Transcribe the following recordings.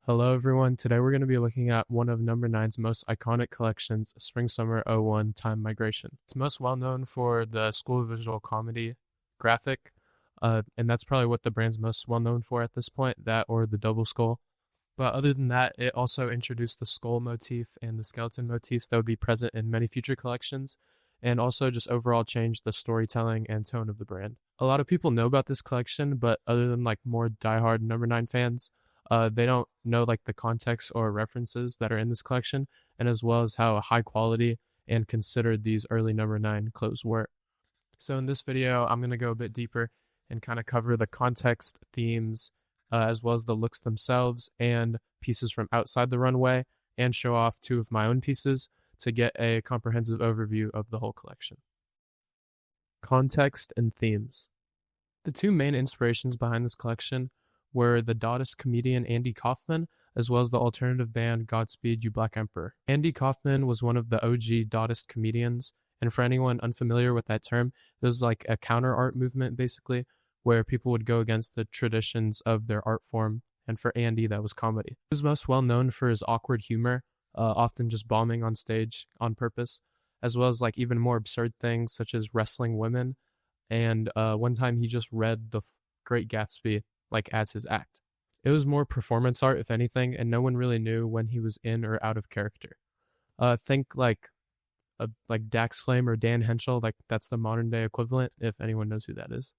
Hello everyone, today we're going to be looking at one of Number 9's most iconic collections, Spring-Summer '01 Time Migration. It's most well known for the School of Visual Comedy graphic, and that's probably what the brand's most well known for at this point, that or the double skull. But other than that, it also introduced the skull motif and the skeleton motifs that would be present in many future collections, and also just overall changed the storytelling and tone of the brand. A lot of people know about this collection, but other than like more diehard Number 9 fans, they don't know like the context or references that are in this collection, and as well as how high quality and considered these early Number 9 clothes were. So in this video, I'm going to go a bit deeper and kind of cover the context, themes, as well as the looks themselves and pieces from outside the runway, and show off two of my own pieces to get a comprehensive overview of the whole collection. Context and themes. The two main inspirations behind this collection were the Dadaist comedian Andy Kaufman, as well as the alternative band Godspeed, You Black Emperor. Andy Kaufman was one of the OG Dadaist comedians, and for anyone unfamiliar with that term, it was like a counter art movement, basically, where people would go against the traditions of their art form, and for Andy, that was comedy. He was most well known for his awkward humor, often just bombing on stage on purpose, as well as like even more absurd things such as wrestling women, and one time he just read The Great Gatsby like as his act. It was more performance art, if anything, and no one really knew when he was in or out of character. Think like Dax Flame or Dan Henschel, like that's the modern day equivalent, if anyone knows who that is.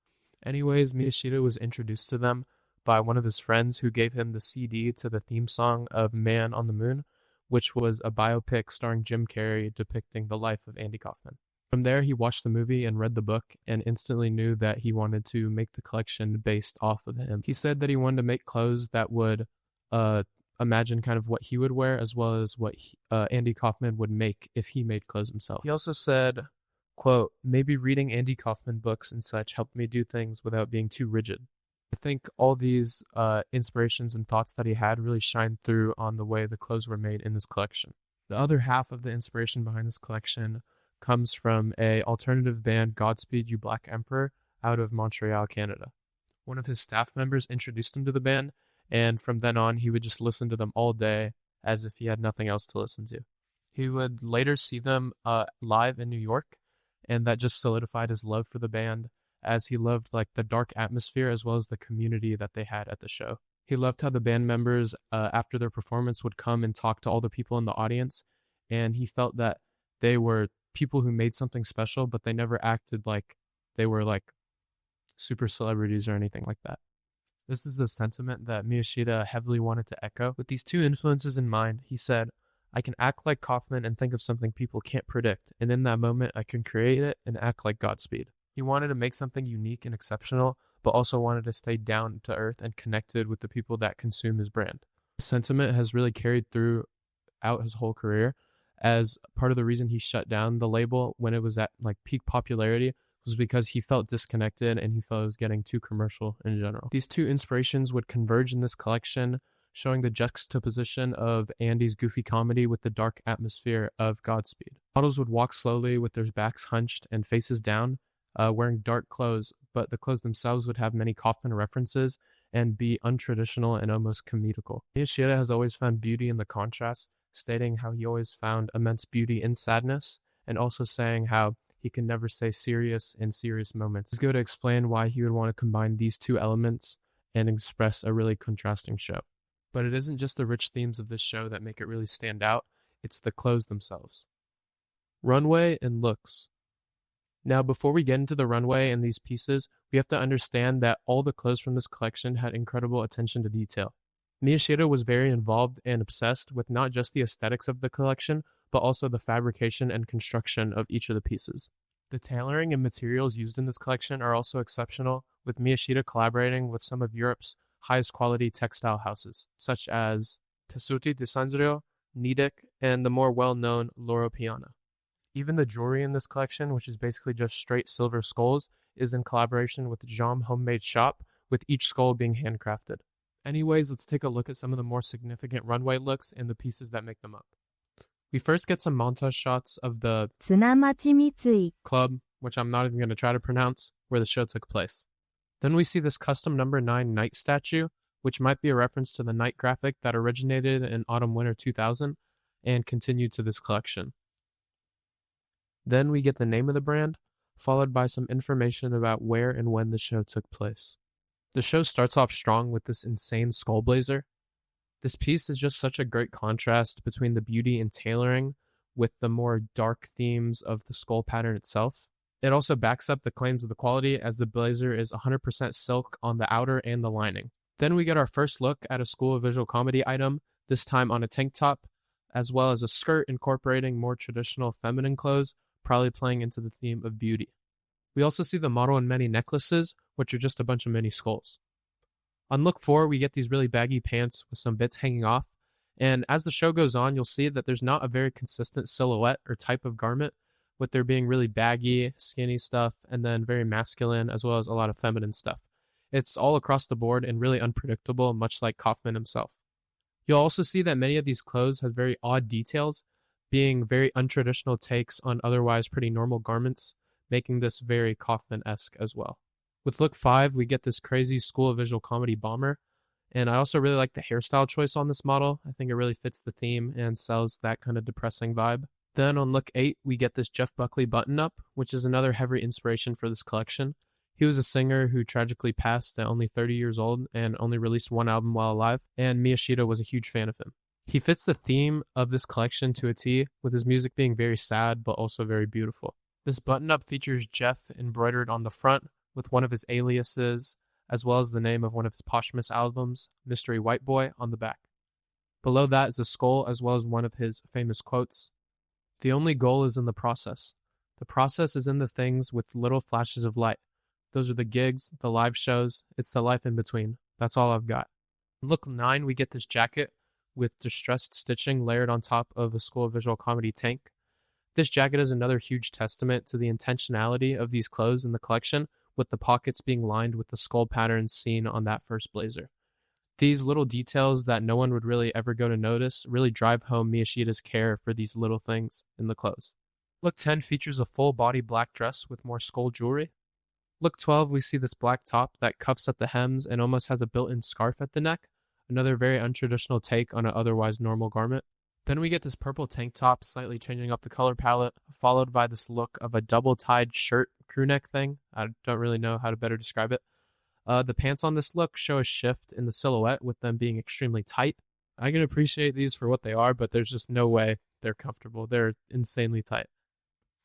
Anyways, Miyashita was introduced to them by one of his friends who gave him the CD to the theme song of Man on the Moon, which was a biopic starring Jim Carrey depicting the life of Andy Kaufman. From there, he watched the movie and read the book and instantly knew that he wanted to make the collection based off of him. He said that he wanted to make clothes that would imagine kind of what he would wear, as well as what Andy Kaufman would make if he made clothes himself. He also said, quote, "Maybe reading Andy Kaufman books and such helped me do things without being too rigid." I think all these inspirations and thoughts that he had really shined through on the way the clothes were made in this collection. The other half of the inspiration behind this collection comes from a alternative band, Godspeed, You Black Emperor, out of Montreal, Canada. One of his staff members introduced him to the band, and from then on, he would just listen to them all day as if he had nothing else to listen to. He would later see them live in New York, and that just solidified his love for the band, as he loved like the dark atmosphere as well as the community that they had at the show. He loved how the band members, after their performance, would come and talk to all the people in the audience, and he felt that they were people who made something special, but they never acted like they were like super celebrities or anything like that. This is a sentiment that Miyashita heavily wanted to echo. With these two influences in mind, he said, "I can act like Kaufman and think of something people can't predict, and in that moment I can create it and act like Godspeed." He wanted to make something unique and exceptional, but also wanted to stay down to earth and connected with the people that consume his brand. This sentiment has really carried throughout his whole career, as part of the reason he shut down the label when it was at like peak popularity was because he felt disconnected and he felt it was getting too commercial in general. These two inspirations would converge in this collection, showing the juxtaposition of Andy's goofy comedy with the dark atmosphere of Godspeed. Models would walk slowly with their backs hunched and faces down, wearing dark clothes, but the clothes themselves would have many Kaufman references and be untraditional and almost comedical. Miyashita has always found beauty in the contrast, stating how he always found immense beauty in sadness, and also saying how he can never stay serious in serious moments. It's good to explain why he would want to combine these two elements and express a really contrasting show. But it isn't just the rich themes of this show that make it really stand out, it's the clothes themselves. Runway and looks. Now, before we get into the runway and these pieces, we have to understand that all the clothes from this collection had incredible attention to detail. Miyashita was very involved and obsessed with not just the aesthetics of the collection, but also the fabrication and construction of each of the pieces. The tailoring and materials used in this collection are also exceptional, with Miyashita collaborating with some of Europe's highest quality textile houses, such as Tessuti di Sandrio, Nidec, and the more well-known Loro Piana. Even the jewelry in this collection, which is basically just straight silver skulls, is in collaboration with the Jom Homemade Shop, with each skull being handcrafted. Anyways, let's take a look at some of the more significant runway looks and the pieces that make them up. We first get some montage shots of the club, which I'm not even going to try to pronounce, where the show took place. Then we see this custom number 9 knight statue which might be a reference to the night graphic that originated in autumn-winter 2000 and continued to this collection. Then we get the name of the brand, followed by some information about where and when the show took place. The show starts off strong with this insane skull blazer. This piece is just such a great contrast between the beauty and tailoring with the more dark themes of the skull pattern itself. It also backs up the claims of the quality, as the blazer is 100% silk on the outer and the lining. Then we get our first look at a School of Visual Comedy item, this time on a tank top, as well as a skirt incorporating more traditional feminine clothes, probably playing into the theme of beauty. We also see the model in many necklaces, which are just a bunch of mini skulls. On look 4, we get these really baggy pants with some bits hanging off, and as the show goes on, you'll see that there's not a very consistent silhouette or type of garment, with there being really baggy, skinny stuff, and then very masculine, as well as a lot of feminine stuff. It's all across the board and really unpredictable, much like Kaufman himself. You'll also see that many of these clothes have very odd details, being very untraditional takes on otherwise pretty normal garments, making this very Kaufman-esque as well. With look 5, we get this crazy School of Visual Comedy bomber, and I also really like the hairstyle choice on this model. I think it really fits the theme and sells that kind of depressing vibe. Then on look 8, we get this Jeff Buckley button-up, which is another heavy inspiration for this collection. He was a singer who tragically passed at only 30 years old and only released one album while alive, and Miyashita was a huge fan of him. He fits the theme of this collection to a T, with his music being very sad but also very beautiful. This button-up features Jeff embroidered on the front with one of his aliases, as well as the name of one of his posthumous albums, Mystery White Boy, on the back. Below that is a skull, as well as one of his famous quotes. "The only goal is in the process. The process is in the things with little flashes of light. Those are the gigs, the live shows, it's the life in between. That's all I've got." In look 9, we get this jacket with distressed stitching layered on top of a School of Visual Comedy tank. This jacket is another huge testament to the intentionality of these clothes in the collection, with the pockets being lined with the skull patterns seen on that first blazer. These little details that no one would really ever go to notice really drive home Miyashita's care for these little things in the clothes. Look 10 features a full body black dress with more skull jewelry. Look 12, we see this black top that cuffs at the hems and almost has a built-in scarf at the neck, another very untraditional take on an otherwise normal garment. Then we get this purple tank top, slightly changing up the color palette, followed by this look of a double-tied shirt crewneck thing. I don't really know how to better describe it. The pants on this look show a shift in the silhouette, with them being extremely tight. I can appreciate these for what they are, but there's just no way they're comfortable. They're insanely tight.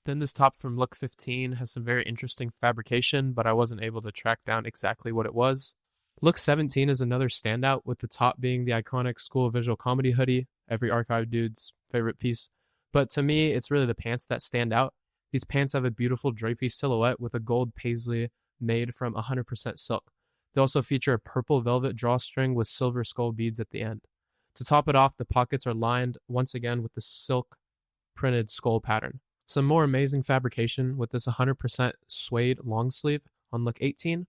Then this top from look 15 has some very interesting fabrication, but I wasn't able to track down exactly what it was. Look 17 is another standout, with the top being the iconic School of Visual Comedy hoodie, every archive dude's favorite piece. But to me, it's really the pants that stand out. These pants have a beautiful drapey silhouette with a gold paisley made from 100% silk. They also feature a purple velvet drawstring with silver skull beads at the end. To top it off, the pockets are lined once again with the silk printed skull pattern. Some more amazing fabrication with this 100% suede long sleeve on look 18.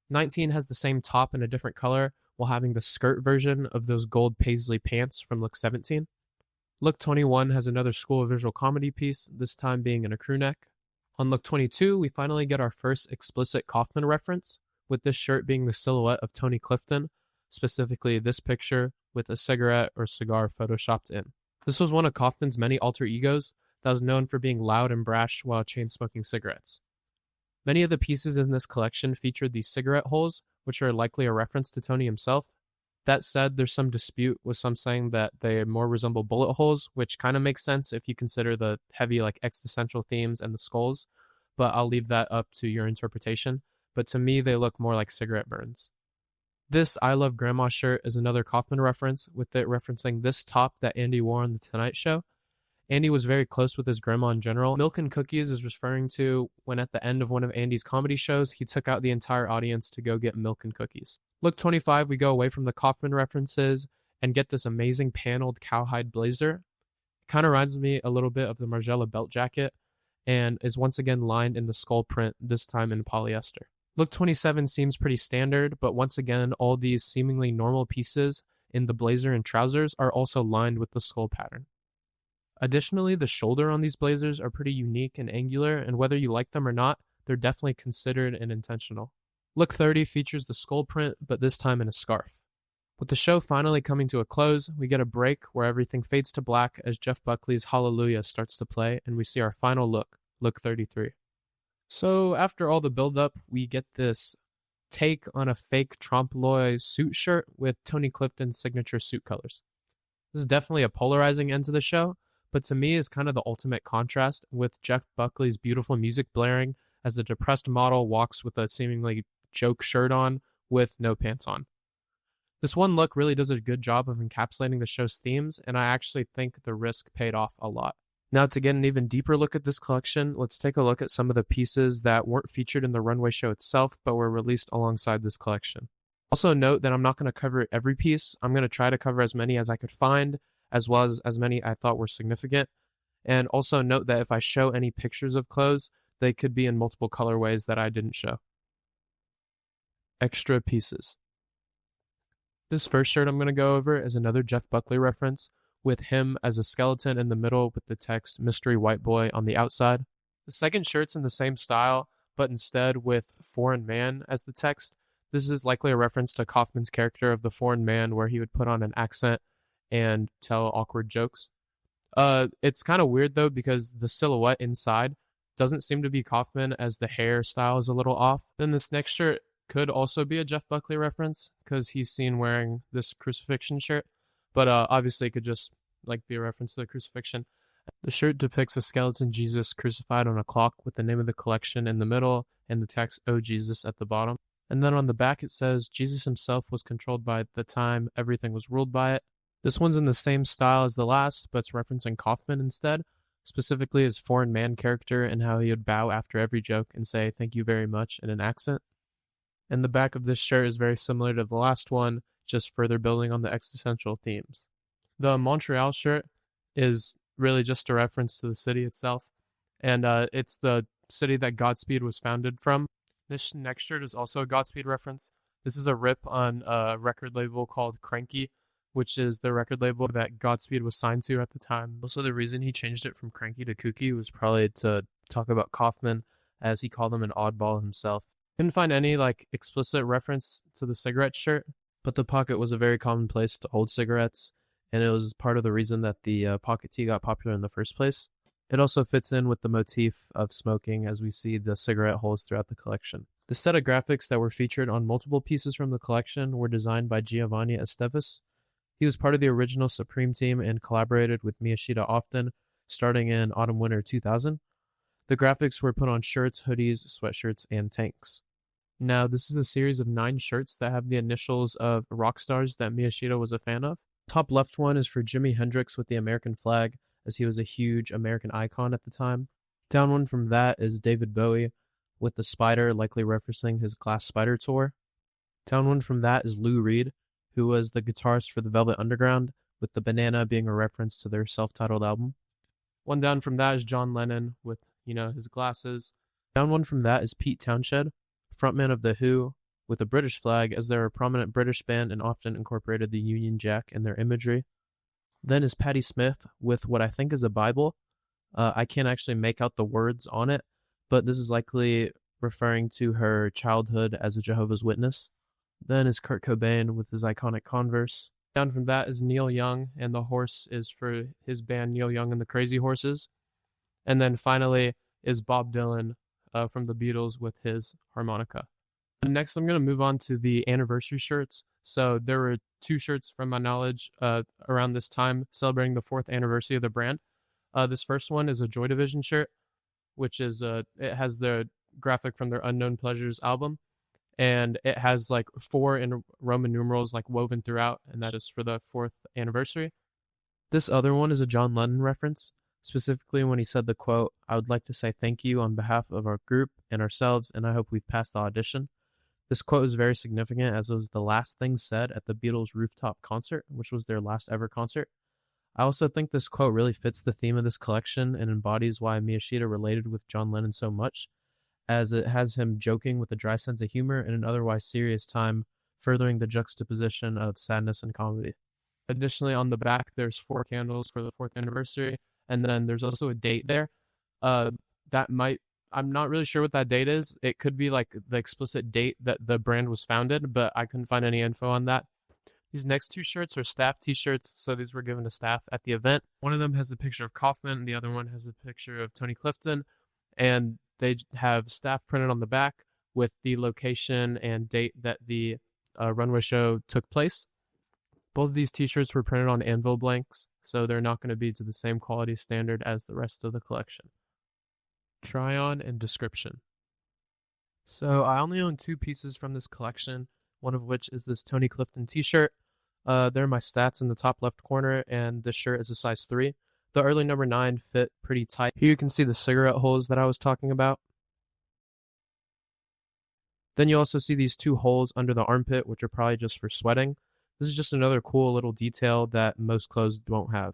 19 has the same top in a different color, while having the skirt version of those gold paisley pants from look 17. Look 21 has another School of Visual Comedy piece, this time being in a crew neck. On look 22, we finally get our first explicit Kaufman reference, with this shirt being the silhouette of Tony Clifton, specifically this picture with a cigarette or cigar photoshopped in. This was one of Kaufman's many alter egos that was known for being loud and brash while chain-smoking cigarettes. Many of the pieces in this collection featured these cigarette holes, which are likely a reference to Tony himself. That said, there's some dispute, with some saying that they more resemble bullet holes, which kind of makes sense if you consider the heavy existential themes and the skulls, but I'll leave that up to your interpretation. But to me, they look more like cigarette burns. This I Love Grandma shirt is another Kaufman reference, with it referencing this top that Andy wore on The Tonight Show. Andy was very close with his grandma in general. Milk and Cookies is referring to when at the end of one of Andy's comedy shows, he took out the entire audience to go get milk and cookies. Look 25, we go away from the Kaufman references and get this amazing paneled cowhide blazer. It kind of reminds me a little bit of the Margiela belt jacket and is once again lined in the skull print, this time in polyester. Look 27 seems pretty standard, but once again, all these seemingly normal pieces in the blazer and trousers are also lined with the skull pattern. Additionally, the shoulder on these blazers are pretty unique and angular, and whether you like them or not, they're definitely considered and intentional. Look 30 features the skull print, but this time in a scarf. With the show finally coming to a close, we get a break where everything fades to black as Jeff Buckley's Hallelujah starts to play, and we see our final look, look 33. So after all the build-up, we get this take on a fake trompe-l'oeil suit shirt with Tony Clifton's signature suit colors. This is definitely a polarizing end to the show, but to me is kind of the ultimate contrast with Jeff Buckley's beautiful music blaring as a depressed model walks with a seemingly joke shirt on with no pants on. This one look really does a good job of encapsulating the show's themes, and I actually think the risk paid off a lot. Now, to get an even deeper look at this collection, let's take a look at some of the pieces that weren't featured in the runway show itself, but were released alongside this collection. Also note that I'm not going to cover every piece. I'm going to try to cover as many as I could find, as well as many I thought were significant. And also note that if I show any pictures of clothes, they could be in multiple colorways that I didn't show. Extra pieces. This first shirt I'm going to go over is another Jeff Buckley reference, with him as a skeleton in the middle with the text Mystery White Boy on the outside. The second shirt's in the same style, but instead with Foreign Man as the text. This is likely a reference to Kaufman's character of the Foreign Man, where he would put on an accent and tell awkward jokes. It's kind of weird though, because the silhouette inside doesn't seem to be Kaufman, as the hairstyle is a little off. Then this next shirt could also be a Jeff Buckley reference, because he's seen wearing this crucifixion shirt, but obviously it could just be a reference to the crucifixion. The shirt depicts a skeleton Jesus crucified on a clock with the name of the collection in the middle and the text "Oh Jesus" at the bottom. And then on the back it says Jesus himself was controlled by the time, everything was ruled by it. This one's in the same style as the last, but it's referencing Kaufman instead, specifically his Foreign Man character and how he would bow after every joke and say "thank you very much" in an accent. And the back of this shirt is very similar to the last one, just further building on the existential themes. The Montreal shirt is really just a reference to the city itself, and it's the city that Godspeed was founded from. This next shirt is also a Godspeed reference. This is a rip on a record label called Cranky, which is the record label that Godspeed was signed to at the time. Also, the reason he changed it from Cranky to Kooky was probably to talk about Kaufman, as he called him an oddball himself. Couldn't find any explicit reference to the cigarette shirt, but the pocket was a very common place to hold cigarettes, and it was part of the reason that the pocket tee got popular in the first place. It also fits in with the motif of smoking, as we see the cigarette holes throughout the collection. The set of graphics that were featured on multiple pieces from the collection were designed by Giovanni Esteves. He was part of the original Supreme team and collaborated with Miyashita often, starting in autumn-winter 2000. The graphics were put on shirts, hoodies, sweatshirts, and tanks. Now, this is a series of 9 shirts that have the initials of rock stars that Miyashita was a fan of. Top left one is for Jimi Hendrix with the American flag, as he was a huge American icon at the time. Down one from that is David Bowie with the spider, likely referencing his Glass Spider tour. Down one from that is Lou Reed, who was the guitarist for the Velvet Underground, with the banana being a reference to their self-titled album. One down from that is John Lennon with, his glasses. Down one from that is Pete Townshend, frontman of The Who, with a British flag, as they're a prominent British band and often incorporated the Union Jack in their imagery. Then is Patti Smith with what I think is a Bible. I can't actually make out the words on it, but this is likely referring to her childhood as a Jehovah's Witness. Then is Kurt Cobain with his iconic Converse. Down from that is Neil Young, and the horse is for his band Neil Young and the Crazy Horses. And then finally is Bob Dylan from the Beatles with his harmonica. Next, I'm going to move on to the anniversary shirts. So there were 2 shirts from my knowledge around this time celebrating the 4th anniversary of the brand. This first one is a Joy Division shirt, which is it has the graphic from their Unknown Pleasures album, and it has 4 in Roman numerals woven throughout, and that is for the 4th anniversary. This other one is a John Lennon reference, specifically when he said the quote, "I would like to say thank you on behalf of our group and ourselves, and I hope we've passed the audition." This quote is very significant, as it was the last thing said at the Beatles' rooftop concert, which was their last ever concert. I also think this quote really fits the theme of this collection and embodies why Miyashita related with John Lennon so much, as it has him joking with a dry sense of humor in an otherwise serious time, furthering the juxtaposition of sadness and comedy. Additionally, on the back, there's 4 candles for the 4th anniversary, and then there's also a date there. I'm not really sure what that date is. It could be the explicit date that the brand was founded, but I couldn't find any info on that. These next two shirts are staff t-shirts, so these were given to staff at the event. One of them has a picture of Kaufman, and the other one has a picture of Tony Clifton, and they have staff printed on the back with the location and date that the runway show took place. Both of these t-shirts were printed on anvil blanks, so they're not going to be to the same quality standard as the rest of the collection. Try on and description. So I only own 2 pieces from this collection, one of which is this Tony Clifton t-shirt. There are my stats in the top left corner, and this shirt is a size 3. The early number 9 fit pretty tight. Here you can see the cigarette holes that I was talking about. Then you also see these 2 holes under the armpit, which are probably just for sweating. This is just another cool little detail that most clothes won't have.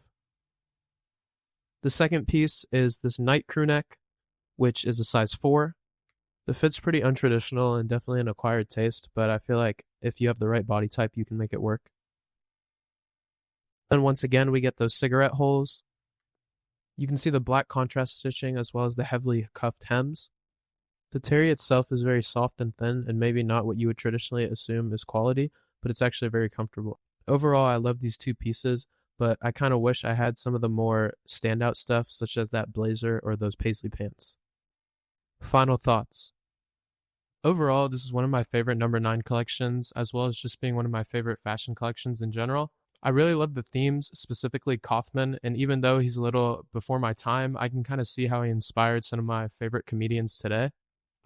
The second piece is this night crew neck, which is a size 4. The fit's pretty untraditional and definitely an acquired taste, but I feel like if you have the right body type, you can make it work. And once again, we get those cigarette holes. You can see the black contrast stitching as well as the heavily cuffed hems. The terry itself is very soft and thin, and maybe not what you would traditionally assume is quality, but it's actually very comfortable. Overall, I love these 2 pieces, but I kind of wish I had some of the more standout stuff, such as that blazer or those paisley pants. Final thoughts. Overall, this is one of my favorite number 9 collections, as well as just being one of my favorite fashion collections in general. I really love the themes, specifically Kaufman, and even though he's a little before my time, I can kind of see how he inspired some of my favorite comedians today.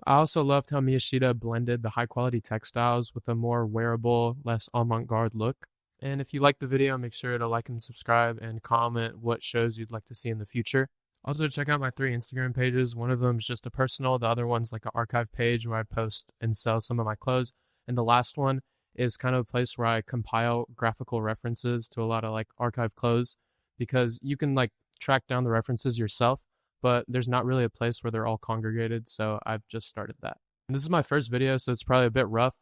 I also loved how Miyashita blended the high-quality textiles with a more wearable, less avant-garde look. And if you liked the video, make sure to like and subscribe and comment what shows you'd like to see in the future. Also, check out my 3 Instagram pages. One of them is just a personal. The other one's like an archive page where I post and sell some of my clothes. And the last one is kind of a place where I compile graphical references to a lot of like archive clothes, because you can like track down the references yourself, but there's not really a place where they're all congregated. So I've just started that. And this is my first video, so it's probably a bit rough,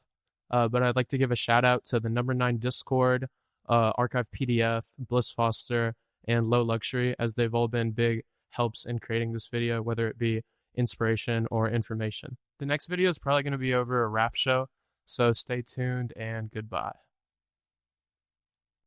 but I'd like to give a shout out to the number 9 Discord, Archive PDF, Bliss Foster, and Low Luxury, as they've all been big helps in creating this video, whether it be inspiration or information. The next video is probably going to be over a raft show, so stay tuned and goodbye.